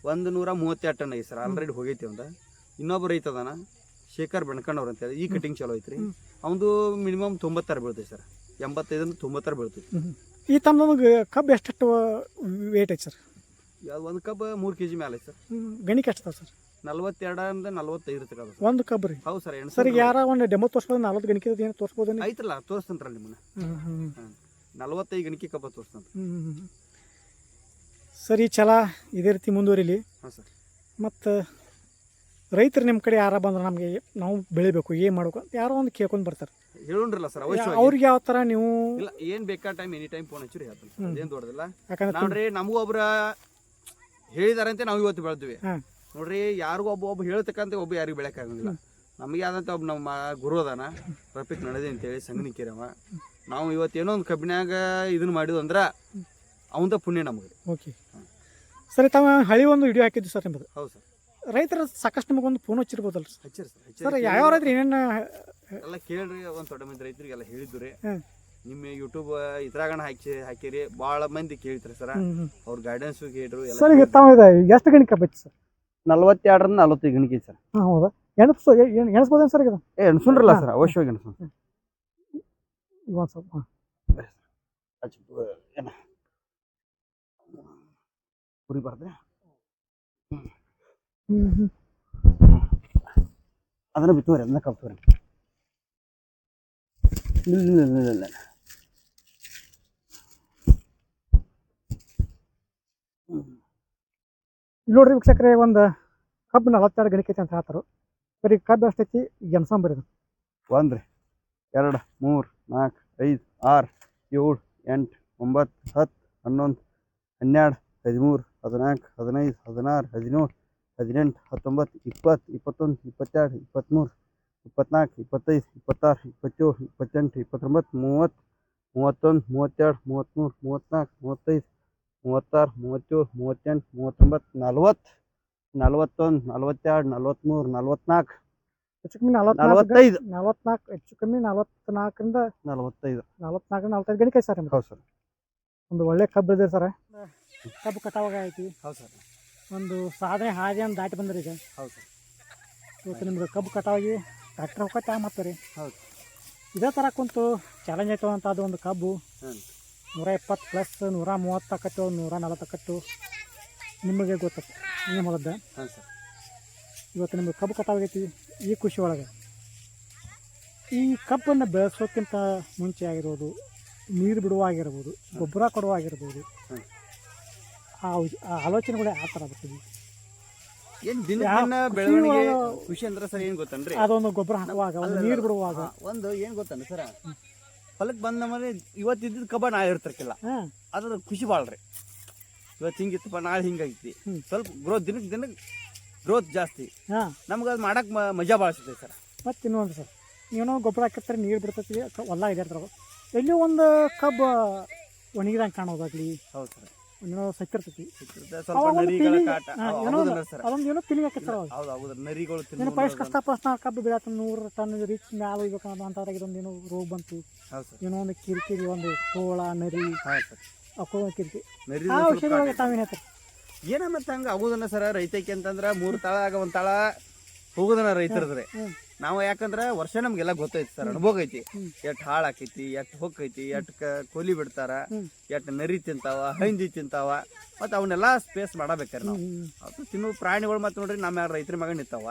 132 ಟನ್ ಐತಿ ಸರ್. ಆಲ್ರೆಡಿ ಹೋಗೈತಿ ಒಂದು. ಇನ್ನೊಬ್ಬ ರೈತ ಅದಾನ ಶೇಖರ್ ಬೆಣ್ಕಣ್ಣವ್ರು ಅಂತೇಳಿ. ಈ ಕಟಿಂಗ್ ಚಲೋ ಐತ್ರಿ. ಅವನು ಮಿನಿಮಮ್ 90 ಬೀಳ್ತೈತಿ ಸರ್. 85-90 ಬೀಳ್ತೈತಿ. ಈ ತಮ್ಮ ಕಬ್ಬು ಎಷ್ಟು ವೇಟ್ ಐತಿ ಸರ್? ಒಂದು ಕಬ್ಬು 3 kg ಮೇಲೆ ಐತಿ ಸರ್. ಗಣಿಕೆ ಎಷ್ಟು ಸರ್? 42-45 ತಗ ಒಂದು ಕಬ್ಬು ರೀ. ಹೌದು ಸರ್. ಸರ್ ಯಾರ ಒಂದು ಡೆಮೋ ತೋರಿಸ್ಬೋದು? 40 ಗಣಿಕೆ ಏನು ತೋರಿಸ್ಬೋದು? ಐತಲ್ಲ, ತೋರಿಸ್ತಂತ್ರಲ್ಲ ನಿಮ್ಮನ್ನ. 45 ಗಣಿಕೆ ಕಬ್ಬ ತೋರಿಸ್ತಂತ. ಸರ್ ಈ ಛಲ ಇದೇ ರೀತಿ ಮುಂದುವರಿಲಿ. ಹಾಂ ಸರ್. ಮತ್ತು ರೈತರು ನಿಮ್ಮ ಕಡೆ ಯಾರ ಬಂದ್ರೆ ನಮಗೆ ನಾವು ಬೆಳಿಬೇಕು ಏನು ಮಾಡ್ಬೇಕು ಅಂತ ಯಾರೋ ಒಂದು ಕೇಳ್ಕೊಂಡು ಬರ್ತಾರೆ. ಹೇಳೋಣ್ರಲ್ಲ ಸರ್, ಅವಶ್ಯ. ಅವ್ರಿಗೆ ಯಾವ ಥರ ನೀವು ಇಲ್ಲ, ಏನು ಬೇಕಾ ಟೈಮ್ ಎನಿ ಟೈಮ್ ಫೋನ್ ಹಚ್ಚಿರಿ ಹೇಳ್ತೀನಿ. ಏನು ದೊಡ್ಡದಿಲ್ಲ. ಯಾಕಂದ್ರೆ ನೋಡ್ರಿ, ನಮಗೂ ಒಬ್ರ ಹೇಳಿದಾರಂತೆ ನಾವು ಇವತ್ತು ಬೆಳೆದ್ವಿ. ನೋಡ್ರಿ, ಯಾರಿಗೂ ಒಬ್ಬ ಹೇಳ್ತಕ್ಕಂತ ಒಬ್ಬ ಯಾರಿಗೂ ಬೆಳೆಯೋಕ್ಕಾಗಂಗಿಲ್ಲ. ನಮಗೆ ಆದಂಥ ಒಬ್ಬ ನಮ್ಮ ಗುರು ಅದಾನ, ರಫೀಕ್ ನಡದೆ ಅಂತೇಳಿ, ಸಂಗನಿಕೆರವ. ನಾವು ಇವತ್ತೇನೋ ಒಂದು ಕಬ್ಬಿನಾಗ ಇದನ್ನು ಮಾಡಿದ್ವು ಅಂದ್ರೆ ಅವಂದ ಪುಣ್ಯ ನಮಗೆ. ಓಕೆ ಸರಿ. ತಾವು ಹಳಿ ಒಂದು ವಿಡಿಯೋ ಹಾಕಿದ್ದು ಸರ್ ನಿಮ್ಮದು. ಹೌದು ಸರ್. ರೈತರ ಸಾಕಷ್ಟು ನಿಮಗೊಂದು ಫೋನ್ ಹಚ್ಚಿರ್ಬೋದಲ್ಲ ಸರ್? ಹಚ್ಚಿರಿ ಸರ್. ಸರ್ ಯಾವ್ಯಾವ ರೈತರು ಏನೇನು ಎಲ್ಲ ಕೇಳ್ರಿ. ಒಂದು ದೊಡ್ಡ ಮಂದಿ ರೈತರಿಗೆಲ್ಲ ಹೇಳಿದ್ದು ರೀ. ನಿಮ್ಮ ಯೂಟ್ಯೂಬ್ ಇದ್ರಾಗಣ ಹಾಕಿರಿ. ಭಾಳ ಮಂದಿ ಕೇಳ್ತಾರೆ ಸರ್. ಅವ್ರ ಗೈಡೆನ್ಸು ಕೇಳ್ರು ಎಲ್ಲ. ಸರ್ ಈಗ ತಾವು ಎಷ್ಟು ಗಣಿಕೆ ಬಚ್ಚಿ ಸರ್? 42-45 ಗಣಿಕೆ ಸರ್. ಹಾಂ ಹೌದಾ? ಎಣಿಸ್ಬೋದೇನು ಸರ್? ಈಗ ಎಣ್ಸುಂಡ್ರಲ್ಲ ಸರ್, ಅವಶ್ಯವಾಗಿ ಎಣ್ಸು. ಇವತ್ತು ಸ್ವಲ್ಪ ಏನ ಕುರಿ ಬರ್ದೆ ಅದನ್ನ ಬಿತ್ತುವರಿ, ಅದನ್ನ ಕಲ್ತವ್ರಿ. ಇಲ್ಲ ನೋಡ್ರಿ ವೀಕ್ಷಕರೇ, ಒಂದು ಕಬ್ಬು 42 ಗಣಿಕೆ ಐತಿ ಅಂತ ಹೇಳ್ತಾರೆ. ಬರೀ ಕಬ್ಬು ಎಷ್ಟೈತಿ ಎಣ್ಸಂಬರಿ? 1 2 3 4 5 6 7 8 9 10 11 12 13 14 15 16 17 18 19 20 21 22 23 24 25 26 27 28 29 30 31 32 33 34 35 36 37 38 39 40 41 42 43 44 ಹೆಚ್ಚು ಕಮ್ಮಿ 45 44 ಹೆಚ್ಚು ಕಮ್ಮಿ 44ರಿಂದ 45 45 ಗಣಿಕೆ ಸರ್ ನಿಮ್ದು. ಹೌದು ಸರ್. ಒಂದು ಒಳ್ಳೆ ಕಬ್ಬು ಇದೆ ಸರ್. ಕಬ್ಬು ಕಟಾವಾಗ ಐತಿ. ಹೌದು ಸರ್. ಒಂದು ಸಾಧನೆ ಹಾದಿಯನ್ನು ದಾಟಿ ಬಂದ್ರಿ ಈಗ. ಹೌದು ಸರ್. ಇವತ್ತು ನಿಮ್ಗೆ ಕಬ್ಬು ಕಟಾವಾಗಿ ಟ್ರ್ಯಾಕ್ಟರ್ ಹೋಗತ್ತೆ ಟೈಮ್ ಮಾಡ್ತಾರೆ. ಹೌದು. ಇದೇ ಥರ ಕುಂತು ಚಾಲೆಂಜ್ ಆಯ್ತು ಅಂತ ಅದು ಒಂದು ಕಬ್ಬು 120 ಪ್ಲಸ್ 130 ಆಕತ್ತು 140 ಆಕತ್ತು ನಿಮಗೆ ಗೊತ್ತತ್ತು ನಿಮ್ಮ ಹೊಲದ. ಹಾಂ ಸರ್. ಇವತ್ತು ನಿಮ್ಗೆ ಕಬ್ಬು ಕಟಾವಾಗೈತಿ. ಈ ಖುಷಿ ಒಳಗೆ ಈ ಕಬ್ಬನ್ನು ಬೆಳೆಸೋಕ್ಕಿಂತ ಮುಂಚೆ ಆಗಿರ್ಬೋದು, ನೀರು ಬಿಡುವಾಗಿರ್ಬೋದು, ಗೊಬ್ಬರ ಕೊಡುವಾಗಿರ್ಬೋದು, ಆ ಆಲೋಚನೆಗಳೇ ಆ ಥರ ಬರ್ತದೆ. ಏನು ದಿನ ಬೆಳವಣಿಗೆ ಖುಷಿ ಅಂದ್ರೆ ಸರ್ ಏನು ಗೊತ್ತನ್ರಿ, ಅದೊಂದು ಗೊಬ್ಬರ ಹಾಕುವಾಗ ಒಂದು ನೀರು ಬಿಡುವಾಗ ಒಂದು ಏನು ಗೊತ್ತನ್ರಿ ಸರ್, ಹೊಲಕ್ಕೆ ಬಂದ ನಮ್ಮಲ್ಲಿ ಇವತ್ತು ಇದ್ದಿದ್ದು ಕಬ್ಬ ನಾಳೆ ಇರ್ತಿರ್ಕಿಲ್ಲ. ಅದ್ರ ಖುಷಿ ಭಾಳ ರೀ. ಇವತ್ತು ಹಿಂಗಿತ್ತಪ್ಪ ನಾಳೆ ಹಿಂಗಾಗಿತ್ತು. ಸ್ವಲ್ಪ ಗ್ರೋತ್ ದಿನಕ್ಕೆ ಗ್ರೋತ್ ಜಾಸ್ತಿ. ನಮ್ಗೆ ಅದು ಮಾಡಕ್ಕೆ ಮಜಾ ಭಾಳ ಸಿಗ್ತೈತೆ ಸರ್. ಮತ್ತು ಇನ್ನೊಂದು ಸರ್, ಏನೋ ಗೊಬ್ಬರ ಹಾಕಿರ್ತಾರೆ, ನೀರು ಬಿಡ್ತೈತಿ, ಹೊಲ ಇದೆ ಇರ್ತಾರೆ. ಎಲ್ಲೋ ಒಂದು ಕಬ್ಬು ಒಣಗಿದಂಗೆ ಕಾಣೋದಾಗ್ಲಿ. ಹೌದು ಸರ್. ಏನೋ ಸಕ್ಕಿರ್ತೈತಿ, ಸ್ವಲ್ಪ ನರಿಗಳ ಕಾಟ ಅದೊಂದು ಏನೋ ತಿನ್ನಿಗೆ ಹಾಕಿರ್ತಾರೆ. ಹೌದು ಹೌದು, ನರಿಗಳು ಏನೋ ಪೈಸ್ ಕಷ್ಟ ಕಬ್ಬು ಬೆಳೆತ 100 ಟನ್ ರೀಚ್ ಮ್ಯಾಲ ಹೋಗ್ಬೇಕು ಅಂತಾದಾಗ ಇದೊಂದು ಏನೋ ರೋಗ ಬಂತು. ಏನೋ ಒಂದು ಕಿರಿಕಿರಿ, ಒಂದು ತೋಳ ನರಿ ಅಕ್ಕೋ ಕಿರಿಕಿರಿ, ಆ ವಿಷಯದೊಳಗೆ ತಾವೇನು ಹೇಳ್ತಾರೆ? ಏನ ಮತ್ತೆ ಹಂಗೆ ಆಗೋದನ್ನ ಸರ ರೈತಕ್ಕೆ ಅಂತಂದ್ರೆ 3 ತಾಳ ಆಗ 1 ತಾಳ ಹೋಗೋದನ್ನ ರೈತರದ್ರಿ. ನಾವು ಯಾಕಂದ್ರೆ ವರ್ಷ ನಮ್ಗೆಲ್ಲ ಗೊತ್ತೈತಿ ಸರ್, ಅನುಭವ ಐತಿ. ಎಟ್ ಹಾಳು ಆಕೈತಿ, ಎಟ್ ಹೊಕ್ಕೈತಿ, ಎಟ್ ಕೊಲಿ ಬಿಡ್ತಾರ, ಎಟ್ ನರಿ ತಿಂತಾವ, ಹಂದಿ ತಿಂತಾವ, ಮತ್ತೆ ಅವನ್ನೆಲ್ಲ ಸ್ಪೇಸ್ ಮಾಡಬೇಕಾರೆ ನಾವು. ಅದು ತಿನ್ನು ಪ್ರಾಣಿಗಳು ಮತ್ತೆ ನೋಡ್ರಿ ನಮ್ಮ ರೈತರ ಮಗ ನಿಂತಾವ.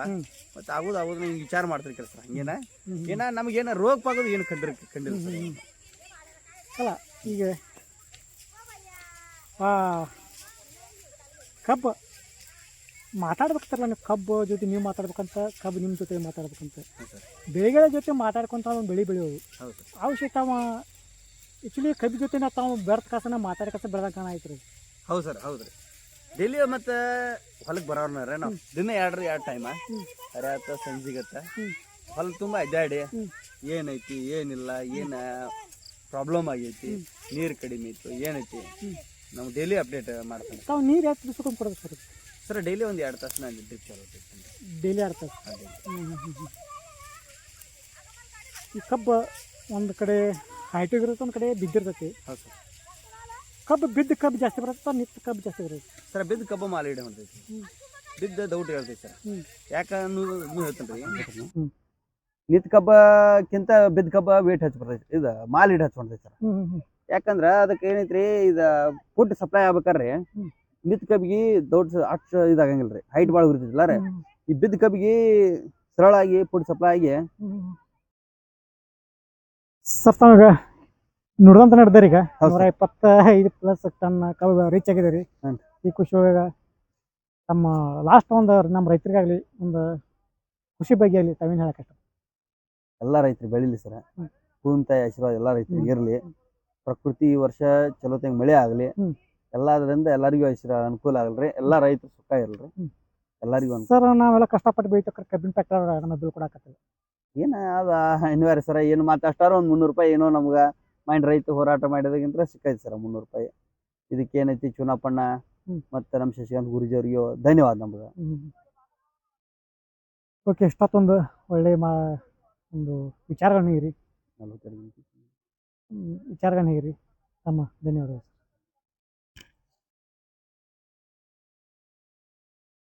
ಮತ್ತೆ ಆಗೋದನ್ನ ಹಿಂಗೆ ವಿಚಾರ ಮಾಡ್ತೀರಿ ಕೆಲಸ. ಹಂಗೇನ ನಮಗೇನ ರೋಗ ಪಾಗೋದು ಏನು ಕಂಡಿಲ್ಲ ಅಲ್ಲ. ಈಗ ಕಬ್ಬು ಮಾತಾಡ್ಬೇಕಲ್ಲ ನೀವು, ಕಬ್ಬು ಜೊತೆ ನೀವು ಮಾತಾಡ್ಬೇಕಂತ, ಕಬ್ಬು ನಿಮ್ಮ ಜೊತೆ ಮಾತಾಡ್ಬೇಕಂತ, ಬೆಳೆಗಳ ಜೊತೆ ಮಾತಾಡ್ಕೊಂತ ಒಂದು ಬೆಳೆಯೋದು. ಆ ವಿಷಯ ತಾವು ಆ್ಯಕ್ಚುಲಿ ಕಬ್ಬು ಜೊತೆ ತಾವು ಬೆರ್ತ ಕಾಸನ ಮಾತಾಡ್ಕಂತ ಬೆಳೆದಾಗ ಕಾಣ ಐತ್ರಿ. ಹೌದು ಸರ್. ಹೌದು ರೀ. ಡೈಲಿ ಮತ್ತು ಹೊಲಕ್ಕೆ ಬರೋರ್ನಾರ ನಾವು ದಿನ 2 ಟೈಮ ಅರ್ಯಾತ ಸಂಜಿಗತ್ತ ಹೊಲ ತುಂಬ ಅಡ್ಡಾಡಿ ಏನೈತಿ ಏನಿಲ್ಲ, ಏನು ಪ್ರಾಬ್ಲಮ್ ಆಗೈತಿ, ನೀರು ಕಡಿಮೆ ಇತ್ತು, ಏನೈತಿ ನಾವು ಡೈಲಿ ಅಪ್ಡೇಟ್ ಮಾಡ್ತೀವಿ. ತಾವು ನೀರು ಎಷ್ಟು ದಿವಸಕ್ಕೊಮ್ಮೆ ಕೊಡೋದು ಸರ್? ಸರ್ ಡೈಲಿ ಒಂದು 2 ತಾಸು ನಾನು ಡ್ರಿಪ್ ಚಾಲು ಡೈಲಿ 2 ತಾಸು. ಈ ಕಬ್ಬು ಒಂದು ಕಡೆ ಹೈಟಿಗೆ ಇರುತ್ತೆ, ಒಂದು ಕಡೆ ಬಿದ್ದಿರ್ತೈತಿ. ಹೌದು ಸರ್. ಕಬ್ಬು ಬಿದ್ದ ಕಬ್ಬು ಜಾಸ್ತಿ ಬರುತ್ತೆ, ನಿಂತ ಕಬ್ಬು ಜಾಸ್ತಿ ಬರುತ್ತೆ ಸರ್. ಬಿದ್ದ ಕಬ್ಬು ಮಾಲ್ ಇಡ ಮಾಡ್ತೈತಿ, ಬಿದ್ದ ದೌಟ್ ಹೇಳ್ತೈತಿ ಸರ್. ಯಾಕಂದ್ರೆ ಹೇಳ್ತೇನೆ ರೀ, ನಿಂತ ಕಬ್ಬಕ್ಕಿಂತ ಬಿದ್ದ ಕಬ್ಬ ವೇಟ್ ಹಚ್ಚಿ ಬರ್ತೈತಿ, ಇದು ಮಾಲ್ ಇಡ ಹಚ್ಕೊಂಡೈತಿ ಸರ್. ಯಾಕಂದ್ರೆ ಅದಕ್ಕೆ ಏನೈತ್ರಿ, ಇದು ಫುಡ್ ಸಪ್ಲೈ ಆಗ್ಬೇಕಾರ್ರಿ ನಿಂತ ಕಬ್ಬಿಗೆ ದೊಡ್ಡ ಅಷ್ಟು ಇದಾಗಂಗಿಲ್ಲ ರೀ, ಹೈಟ್ ಭಾಳ ಇರ್ತೈತಿಲ್ಲ ರೀ. ಈ ಬಿದ್ದ ಕಬ್ಬಿಗೆ ಸರಳ ಆಗಿ ಫುಡ್ ಸಪ್ಲೈ ಆಗಿ ಸರ್ ತಾವಾಗ ನುಡ್ದಂತ ನಡೆದ್ರಿ. ಈಗ 125 ಪ್ಲಸ್ ಟನ್ ಕಬ್ಬು ರೀಚ್ ಆಗಿದೆ ರೀ. ಈ ಖುಷಿ ಒಳಗ ತಮ್ಮ ಲಾಸ್ಟ್ ಒಂದು ನಮ್ಮ ರೈತರಿಗಾಗಲಿ ಒಂದು ಖುಷಿ ಬಗ್ಗೆ ಆಗಲಿ ತಾವೇನು ಹೇಳಕ್ಕೆ? ಎಲ್ಲ ರೈತರು ಬೆಳಿಲಿ ಸರ್, ಭೂಮಿ ತಾಯಿ ಆಶೀರ್ವಾದ ಎಲ್ಲ ರೈತರಿಗೆ ಇರಲಿ. ಪ್ರಕೃತಿ ಈ ವರ್ಷ ಚಲೋತ್ತಂಗೆ ಮಳೆ ಆಗಲಿ, ಎಲ್ಲದರಿಂದ ಎಲ್ಲರಿಗೂ ಅನುಕೂಲ ಆಗಲ್ರಿ, ಎಲ್ಲ ರೈತರು ಸುಖ ಇರಲ್ರಿ ಎಲ್ಲರಿಗೂ. ಸರ್ ನಾವೆಲ್ಲ ಕಷ್ಟಪಟ್ಟು ಬೆಳಿತಕ್ಕ ಕಬ್ಬಿನ ಫ್ಯಾಕ್ಟರ್ ನಮ್ಮ ಬಿಲ್ ಕೊಡಾಕತ್ತೀವಿ. ಏನು ಅದ ಅನಿವಾರ್ಯ ಸರ. ಏನು ಮತ್ತೆ ಅಷ್ಟಾರ ಒಂದು 300 ರೂಪಾಯಿ ಏನೋ ನಮ್ಗೆ ಮೈಂಡ್ ರೈತ ಹೋರಾಟ ಮಾಡಿದಾಗಿಂತ ಸಿಕ್ಕೈತಿ ಸರ್ 300 ರೂಪಾಯಿ. ಇದಕ್ಕೇನೈತಿ ಚುನಾಪಣ್ಣ ಮತ್ತು ನಮ್ಮ ಶಶಿಕಾಂತ್ ಗುರೂಜಿ ಅವರಿಗೆ ಧನ್ಯವಾದ ನಮ್ಗೆ. ಓಕೆ, ಇಷ್ಟೊಂದು ಒಳ್ಳೆ ಒಂದು ವಿಚಾರಗಳನ್ನ ಇರಿ, ತಮ್ಮ ಧನ್ಯವಾದಗಳು.